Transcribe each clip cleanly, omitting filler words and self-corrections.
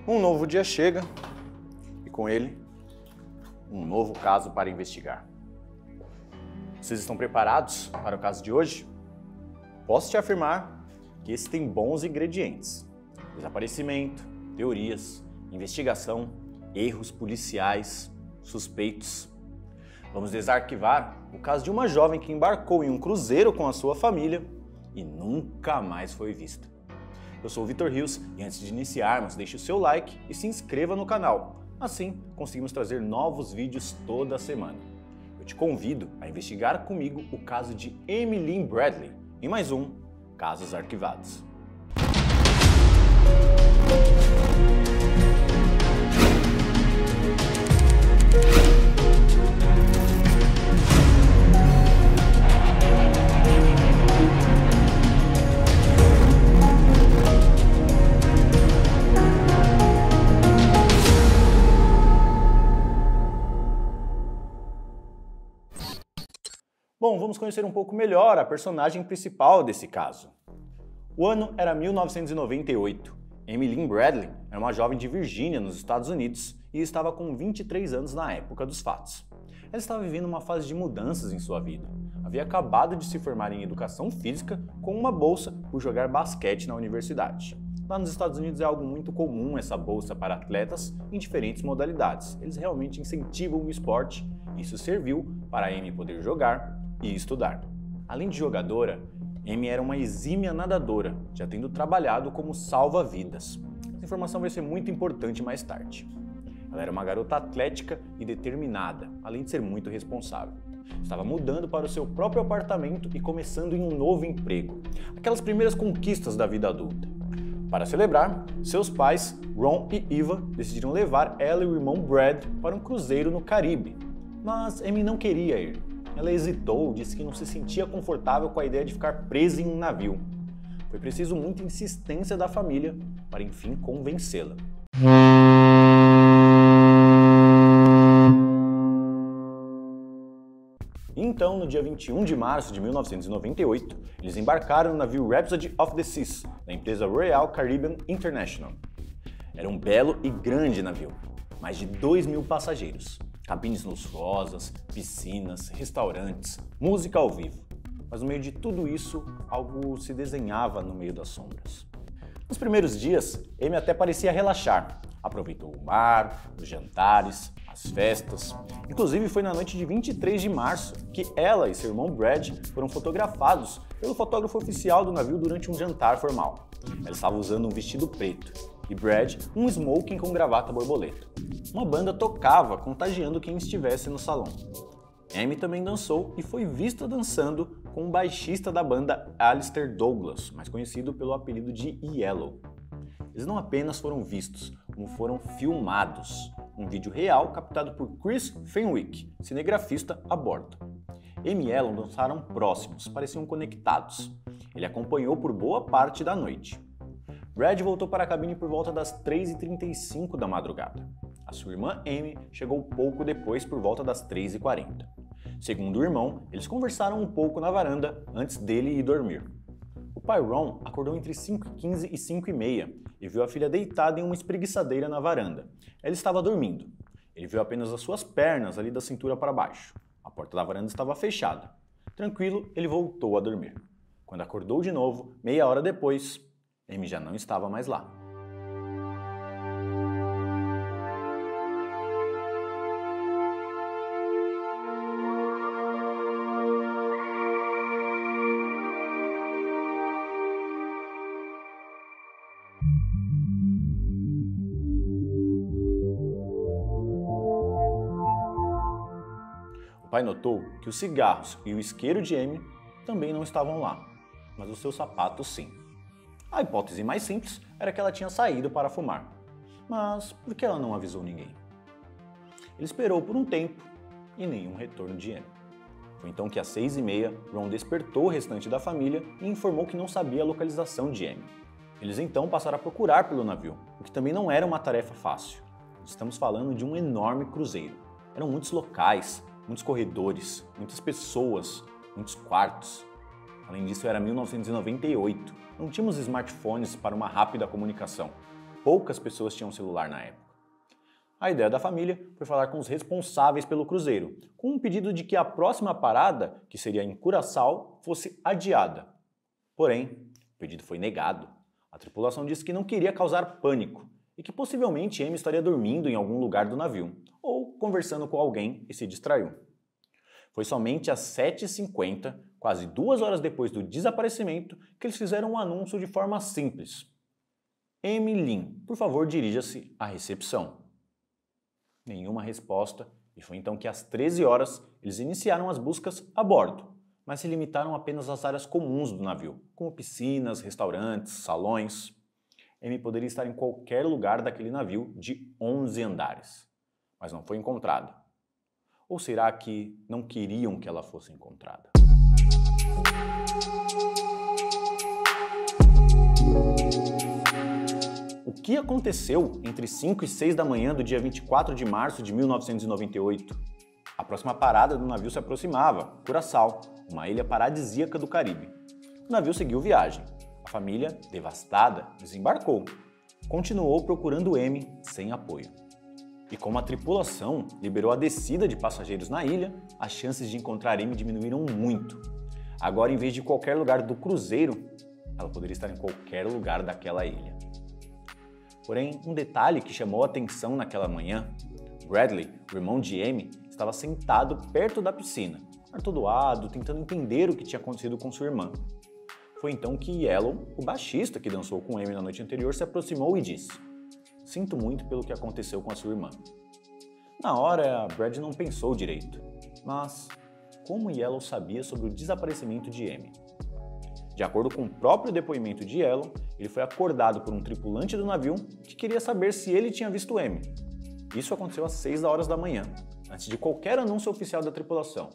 Um novo dia chega e com ele, um novo caso para investigar. Vocês estão preparados para o caso de hoje? Posso te afirmar que esse tem bons ingredientes: desaparecimento, teorias, investigação, erros policiais, suspeitos. Vamos desarquivar o caso de uma jovem que embarcou em um cruzeiro com a sua família e nunca mais foi vista. Eu sou o Vitor Rios e antes de iniciarmos, deixe o seu like e se inscreva no canal. Assim, conseguimos trazer novos vídeos toda semana. Eu te convido a investigar comigo o caso de Amy Lynn Bradley em mais um Casos Arquivados. Bom, vamos conhecer um pouco melhor a personagem principal desse caso. O ano era 1998. Amy Lynn Bradley era uma jovem de Virgínia, nos Estados Unidos, e estava com 23 anos na época dos fatos. Ela estava vivendo uma fase de mudanças em sua vida. Havia acabado de se formar em educação física com uma bolsa por jogar basquete na universidade. Lá nos Estados Unidos é algo muito comum essa bolsa para atletas em diferentes modalidades. Eles realmente incentivam o esporte. Isso serviu para Amy poder jogar e estudar. Além de jogadora, Amy era uma exímia nadadora, já tendo trabalhado como salva-vidas. Essa informação vai ser muito importante mais tarde. Ela era uma garota atlética e determinada, além de ser muito responsável. Estava mudando para o seu próprio apartamento e começando em um novo emprego. Aquelas primeiras conquistas da vida adulta. Para celebrar, seus pais, Ron e Eva, decidiram levar ela e o irmão Brad para um cruzeiro no Caribe. Mas Amy não queria ir. Ela hesitou, disse que não se sentia confortável com a ideia de ficar presa em um navio. Foi preciso muita insistência da família para enfim convencê-la. Então, no dia 21 de março de 1998, eles embarcaram no navio Rhapsody of the Seas, da empresa Royal Caribbean International. Era um belo e grande navio, mais de 2.000 passageiros. Cabines luxuosas, piscinas, restaurantes, música ao vivo. Mas no meio de tudo isso, algo se desenhava no meio das sombras. Nos primeiros dias, Amy até parecia relaxar. Aproveitou o mar, os jantares, as festas. Inclusive foi na noite de 23 de março que ela e seu irmão Brad foram fotografados pelo fotógrafo oficial do navio durante um jantar formal. Ela estava usando um vestido preto e Brad um smoking com gravata borboleta. Uma banda tocava, contagiando quem estivesse no salão. Amy também dançou e foi vista dançando com o baixista da banda Alistair Douglas, mais conhecido pelo apelido de Yellow. Eles não apenas foram vistos, como foram filmados. Um vídeo real captado por Chris Fenwick, cinegrafista a bordo. Amy e Yellow dançaram próximos, pareciam conectados. Ele acompanhou por boa parte da noite. Brad voltou para a cabine por volta das 3h35 da madrugada. A sua irmã Amy chegou pouco depois, por volta das 3h40. Segundo o irmão, eles conversaram um pouco na varanda antes dele ir dormir. O pai Ron acordou entre 5h15 e 5h30 e viu a filha deitada em uma espreguiçadeira na varanda. Ela estava dormindo. Ele viu apenas as suas pernas ali da cintura para baixo. A porta da varanda estava fechada. Tranquilo, ele voltou a dormir. Quando acordou de novo, meia hora depois, Amy já não estava mais lá. O pai notou que os cigarros e o isqueiro de Amy também não estavam lá, mas os seus sapatos sim. A hipótese mais simples era que ela tinha saído para fumar. Mas por que ela não avisou ninguém? Ele esperou por um tempo e nenhum retorno de Amy. Foi então que às 6h30, Ron despertou o restante da família e informou que não sabia a localização de Amy. Eles então passaram a procurar pelo navio, o que também não era uma tarefa fácil. Estamos falando de um enorme cruzeiro. Eram muitos locais, muitos corredores, muitas pessoas, muitos quartos. Além disso, era 1998. Não tínhamos smartphones para uma rápida comunicação. poucas pessoas tinham celular na época. A ideia da família foi falar com os responsáveis pelo cruzeiro, com um pedido de que a próxima parada, que seria em Curaçao, fosse adiada. Porém, o pedido foi negado. A tripulação disse que não queria causar pânico e que possivelmente Amy estaria dormindo em algum lugar do navio ou conversando com alguém e se distraiu. Foi somente às 7h50, quase 2 horas depois do desaparecimento, que eles fizeram um anúncio de forma simples. Amy Lynn, por favor, dirija-se à recepção. Nenhuma resposta, e foi então que às 13 horas eles iniciaram as buscas a bordo, mas se limitaram apenas às áreas comuns do navio, como piscinas, restaurantes, salões. Amy poderia estar em qualquer lugar daquele navio de 11 andares, mas não foi encontrada. Ou será que não queriam que ela fosse encontrada? O que aconteceu entre 5 e 6 da manhã do dia 24 de março de 1998? A próxima parada do navio se aproximava, Curaçao, uma ilha paradisíaca do Caribe. O navio seguiu viagem. A família, devastada, desembarcou. Continuou procurando Amy sem apoio. E como a tripulação liberou a descida de passageiros na ilha, as chances de encontrar Amy diminuíram muito. Agora, em vez de qualquer lugar do cruzeiro, ela poderia estar em qualquer lugar daquela ilha. Porém, um detalhe que chamou a atenção naquela manhã: Bradley, o irmão de Amy, estava sentado perto da piscina, atordoado, tentando entender o que tinha acontecido com sua irmã. Foi então que Yellow, o baixista que dançou com Amy na noite anterior, se aproximou e disse: "Sinto muito pelo que aconteceu com a sua irmã." Na hora, Brad não pensou direito, mas como Yellow sabia sobre o desaparecimento de Amy? De acordo com o próprio depoimento de Yellow, ele foi acordado por um tripulante do navio que queria saber se ele tinha visto Amy. Isso aconteceu às 6 horas da manhã, antes de qualquer anúncio oficial da tripulação.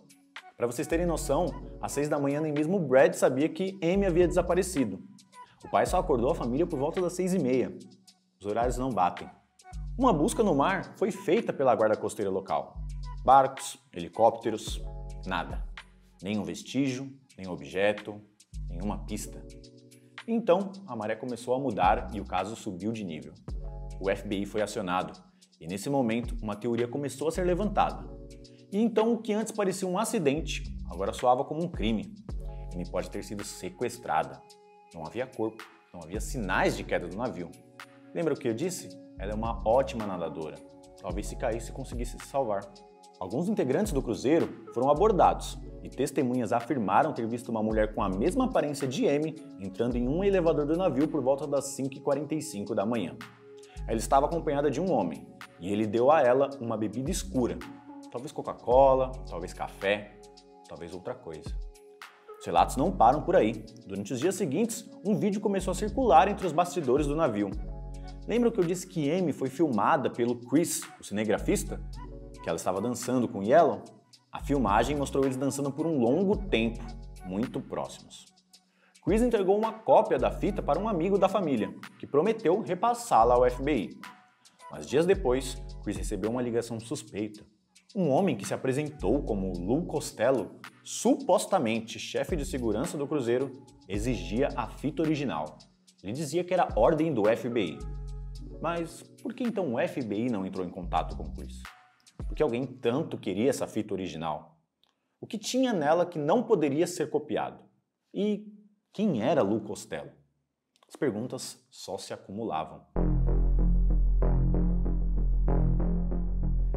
Para vocês terem noção, às 6 da manhã nem mesmo Brad sabia que Amy havia desaparecido. O pai só acordou a família por volta das 6h30. Os horários não batem. Uma busca no mar foi feita pela guarda costeira local. Barcos, helicópteros, nada. Nenhum vestígio, nenhum objeto, nenhuma pista. Então, a maré começou a mudar e o caso subiu de nível. O FBI foi acionado e, nesse momento, uma teoria começou a ser levantada. E então, o que antes parecia um acidente, agora soava como um crime. Amy pode ter sido sequestrada. Não havia corpo, não havia sinais de queda do navio. Lembra o que eu disse? Ela é uma ótima nadadora. Talvez se caísse conseguisse se salvar. Alguns integrantes do cruzeiro foram abordados e testemunhas afirmaram ter visto uma mulher com a mesma aparência de Amy entrando em um elevador do navio por volta das 5h45 da manhã. Ela estava acompanhada de um homem e ele deu a ela uma bebida escura. Talvez Coca-Cola, talvez café, talvez outra coisa. Os relatos não param por aí. Durante os dias seguintes, um vídeo começou a circular entre os bastidores do navio. Lembra que eu disse que Amy foi filmada pelo Chris, o cinegrafista? Que ela estava dançando com Yellow? A filmagem mostrou eles dançando por um longo tempo, muito próximos. Chris entregou uma cópia da fita para um amigo da família, que prometeu repassá-la ao FBI. Mas dias depois, Chris recebeu uma ligação suspeita. Um homem que se apresentou como Lou Costello, supostamente chefe de segurança do cruzeiro, exigia a fita original. Ele dizia que era ordem do FBI. Mas por que então o FBI não entrou em contato com Chris? Por que alguém tanto queria essa fita original? O que tinha nela que não poderia ser copiado? E quem era Lou Costello? As perguntas só se acumulavam.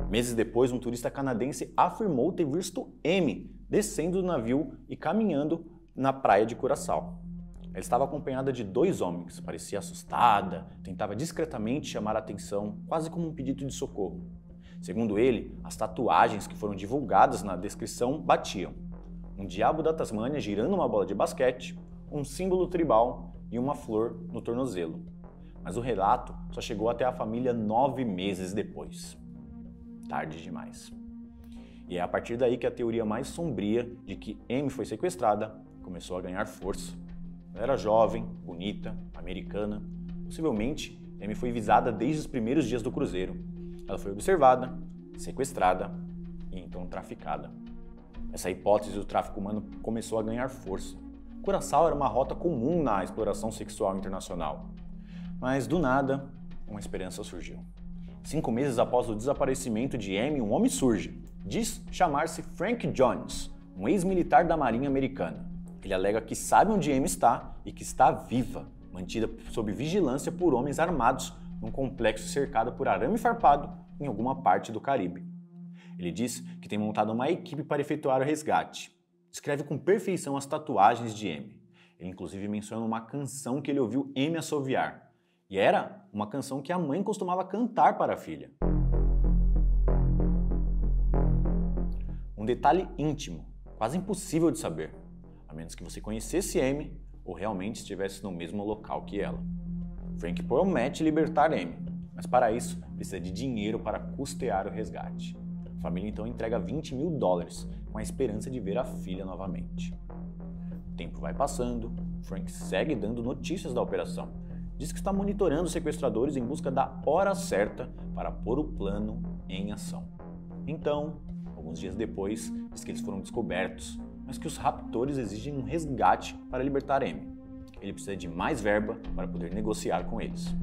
Meses depois, um turista canadense afirmou ter visto Amy descendo do navio e caminhando na praia de Curaçao. Ela estava acompanhada de 2 homens, parecia assustada, tentava discretamente chamar a atenção, quase como um pedido de socorro. Segundo ele, as tatuagens que foram divulgadas na descrição batiam. Um diabo da Tasmânia girando uma bola de basquete, um símbolo tribal e uma flor no tornozelo. Mas o relato só chegou até a família 9 meses depois. Tarde demais. E é a partir daí que a teoria mais sombria de que Amy foi sequestrada começou a ganhar força. Ela era jovem, bonita, americana. Possivelmente, Amy foi visada desde os primeiros dias do cruzeiro. Ela foi observada, sequestrada e então traficada. Essa hipótese do tráfico humano começou a ganhar força. Curaçao era uma rota comum na exploração sexual internacional. Mas, do nada, uma esperança surgiu. 5 meses após o desaparecimento de Amy, um homem surge. Diz chamar-se Frank Jones, um ex-militar da Marinha Americana. Ele alega que sabe onde Amy está e que está viva, mantida sob vigilância por homens armados num complexo cercado por arame farpado em alguma parte do Caribe. Ele diz que tem montado uma equipe para efetuar o resgate. Descreve com perfeição as tatuagens de Amy. Ele inclusive menciona uma canção que ele ouviu Amy assoviar. E era uma canção que a mãe costumava cantar para a filha. Um detalhe íntimo, quase impossível de saber, a menos que você conhecesse Amy ou realmente estivesse no mesmo local que ela. Frank promete libertar Amy, mas para isso precisa de dinheiro para custear o resgate. A família então entrega $20 mil com a esperança de ver a filha novamente. O tempo vai passando, Frank segue dando notícias da operação. Diz que está monitorando os sequestradores em busca da hora certa para pôr o plano em ação. Então, alguns dias depois, diz que eles foram descobertos, mas que os raptores exigem um resgate para libertar Amy. Ele precisa de mais verba para poder negociar com eles.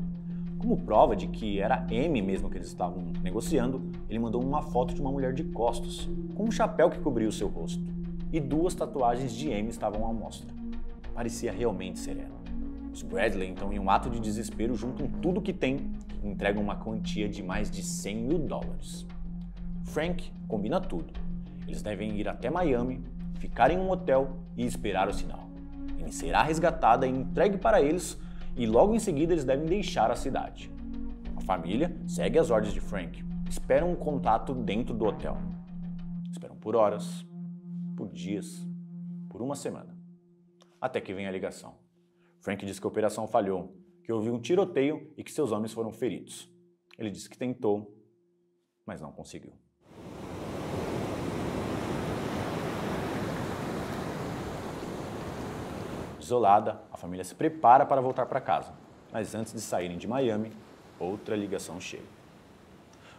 Como prova de que era Amy mesmo que eles estavam negociando, ele mandou uma foto de uma mulher de costas, com um chapéu que cobria o seu rosto, e 2 tatuagens de Amy estavam à mostra. Parecia realmente ser ela. Os Bradley, então, em um ato de desespero, juntam tudo que tem e entregam uma quantia de mais de $100 mil. Frank combina tudo. Eles devem ir até Miami, ficar em um hotel e esperar o sinal. Amy será resgatada e entregue para eles, e logo em seguida eles devem deixar a cidade. A família segue as ordens de Frank, esperam um contato dentro do hotel. Esperam por horas, por dias, por uma semana, até que vem a ligação. Frank diz que a operação falhou, que houve um tiroteio e que seus homens foram feridos. Ele diz que tentou, mas não conseguiu. Desolada, a família se prepara para voltar para casa, mas antes de saírem de Miami, outra ligação chega.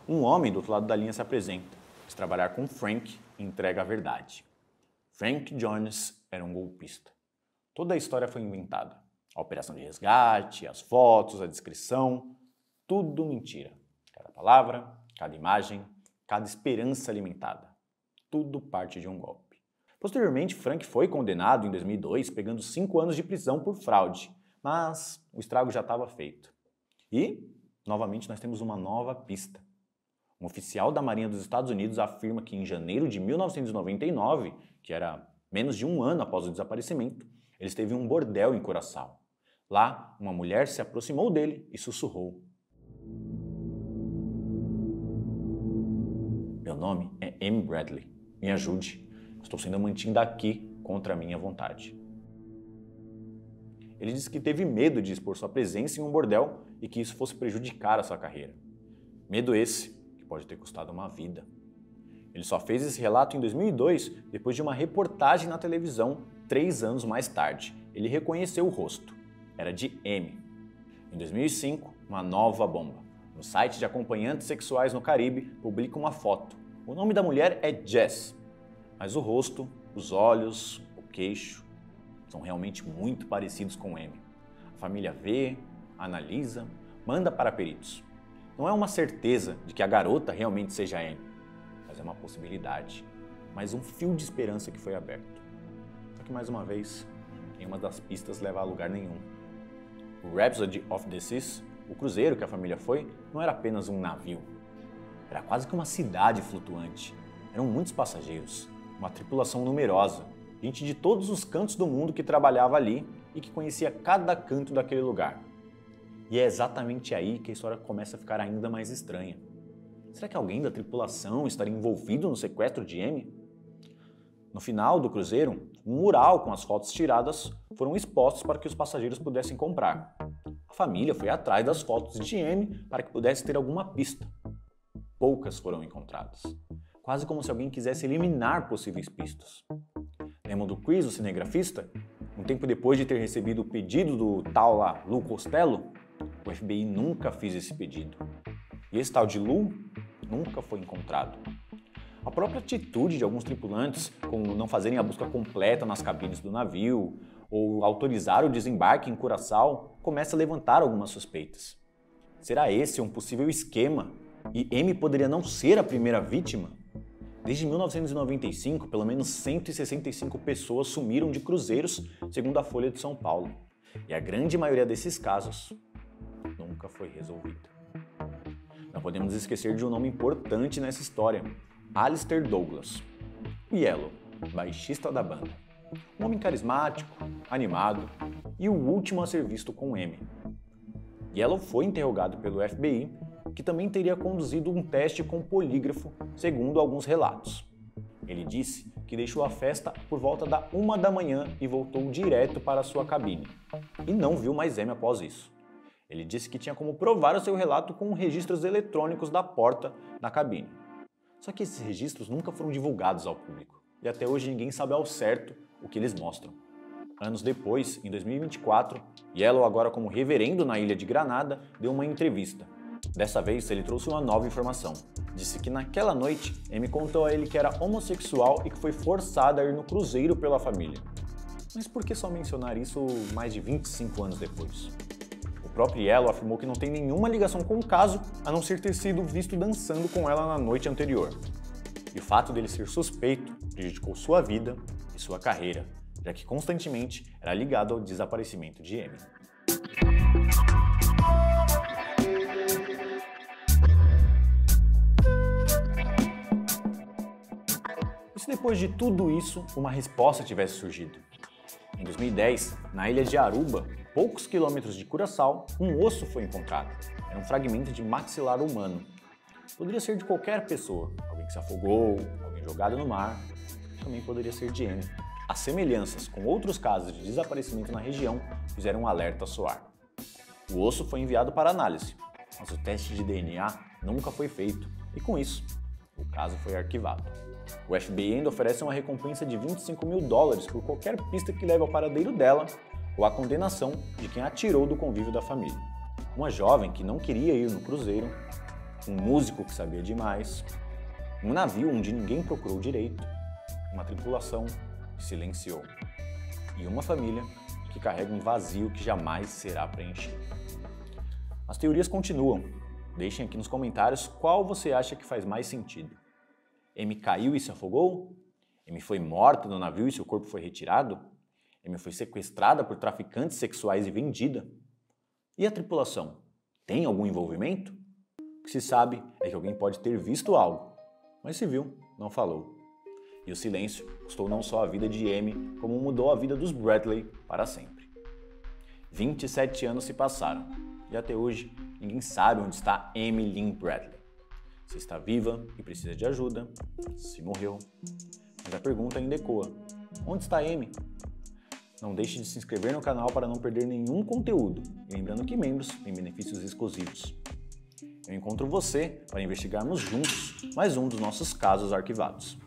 Um homem do outro lado da linha se apresenta, diz trabalhar com Frank e entrega a verdade. Frank Jones era um golpista. Toda a história foi inventada. A operação de resgate, as fotos, a descrição, tudo mentira. Cada palavra, cada imagem, cada esperança alimentada. Tudo parte de um golpe. Posteriormente, Frank foi condenado em 2002, pegando 5 anos de prisão por fraude, mas o estrago já estava feito. E, novamente, nós temos uma nova pista. Um oficial da Marinha dos Estados Unidos afirma que em janeiro de 1999, que era menos de um ano após o desaparecimento, ele esteve em um bordel em Curaçao. Lá, uma mulher se aproximou dele e sussurrou: "Meu nome é Amy Bradley. Me ajude. Estou sendo mantida aqui contra a minha vontade." Ele disse que teve medo de expor sua presença em um bordel e que isso fosse prejudicar a sua carreira. Medo esse que pode ter custado uma vida. Ele só fez esse relato em 2002, depois de uma reportagem na televisão, 3 anos mais tarde. Ele reconheceu o rosto. Era de Amy. Em 2005, uma nova bomba. No site de acompanhantes sexuais no Caribe, publica uma foto. O nome da mulher é Jess, mas o rosto, os olhos, o queixo são realmente muito parecidos com Amy. A família vê, analisa, manda para peritos. Não é uma certeza de que a garota realmente seja Amy, mas é uma possibilidade, mais um fio de esperança que foi aberto. Só que mais uma vez, nenhuma das pistas leva a lugar nenhum. O Rhapsody of the Seas, o cruzeiro que a família foi, não era apenas um navio. Era quase que uma cidade flutuante. Eram muitos passageiros, uma tripulação numerosa, gente de todos os cantos do mundo que trabalhava ali e que conhecia cada canto daquele lugar. E é exatamente aí que a história começa a ficar ainda mais estranha. Será que alguém da tripulação estaria envolvido no sequestro de Amy? No final do cruzeiro, um mural com as fotos tiradas foram expostos para que os passageiros pudessem comprar. A família foi atrás das fotos de Amy para que pudesse ter alguma pista. Poucas foram encontradas, quase como se alguém quisesse eliminar possíveis pistas. Lembram do Chris, o cinegrafista? Um tempo depois de ter recebido o pedido do tal lá, Lou Costello, o FBI nunca fez esse pedido. E esse tal de Lou nunca foi encontrado. A própria atitude de alguns tripulantes, como não fazerem a busca completa nas cabines do navio ou autorizar o desembarque em Curaçao, começa a levantar algumas suspeitas. Será esse um possível esquema? E Amy poderia não ser a primeira vítima? Desde 1995, pelo menos 165 pessoas sumiram de cruzeiros, segundo a Folha de São Paulo. E a grande maioria desses casos nunca foi resolvida. Não podemos esquecer de um nome importante nessa história: Alistair Douglas, o Yellow, baixista da banda. Um homem carismático, animado e o último a ser visto com Amy. Yellow foi interrogado pelo FBI, que também teria conduzido um teste com polígrafo, segundo alguns relatos. Ele disse que deixou a festa por volta da 1 da manhã e voltou direto para sua cabine, e não viu mais Amy após isso. Ele disse que tinha como provar o seu relato com registros eletrônicos da porta na cabine. Só que esses registros nunca foram divulgados ao público, e até hoje ninguém sabe ao certo o que eles mostram. Anos depois, em 2024, Yellow, agora como reverendo na ilha de Granada, deu uma entrevista. Dessa vez, ele trouxe uma nova informação. Disse que naquela noite, Amy contou a ele que era homossexual e que foi forçada a ir no cruzeiro pela família. Mas por que só mencionar isso mais de 25 anos depois? O próprio Yellow afirmou que não tem nenhuma ligação com o caso, a não ser ter sido visto dançando com ela na noite anterior. E o fato dele ser suspeito prejudicou sua vida e sua carreira, já que constantemente era ligado ao desaparecimento de Amy. E se depois de tudo isso, uma resposta tivesse surgido? Em 2010, na ilha de Aruba, poucos quilômetros de Curaçao, um osso foi encontrado. Era um fragmento de maxilar humano. Poderia ser de qualquer pessoa, alguém que se afogou, alguém jogado no mar, também poderia ser de Amy. As semelhanças com outros casos de desaparecimento na região fizeram um alerta soar. O osso foi enviado para análise, mas o teste de DNA nunca foi feito e, com isso, o caso foi arquivado. O FBI ainda oferece uma recompensa de $25 mil por qualquer pista que leve ao paradeiro dela ou à condenação de quem atirou do convívio da família. Uma jovem que não queria ir no cruzeiro, um músico que sabia demais, um navio onde ninguém procurou direito, uma tripulação que silenciou e uma família que carrega um vazio que jamais será preenchido. As teorias continuam. Deixem aqui nos comentários qual você acha que faz mais sentido. Amy caiu e se afogou? Amy foi morta no navio e seu corpo foi retirado? Amy foi sequestrada por traficantes sexuais e vendida? E a tripulação? Tem algum envolvimento? O que se sabe é que alguém pode ter visto algo, mas se viu, não falou. E o silêncio custou não só a vida de Amy, como mudou a vida dos Bradley para sempre. 27 anos se passaram, e até hoje ninguém sabe onde está Amy Lynn Bradley. Se está viva e precisa de ajuda, se morreu. Mas a pergunta ainda ecoa: onde está Amy? Não deixe de se inscrever no canal para não perder nenhum conteúdo, e lembrando que membros têm benefícios exclusivos. Eu encontro você para investigarmos juntos mais um dos nossos casos arquivados.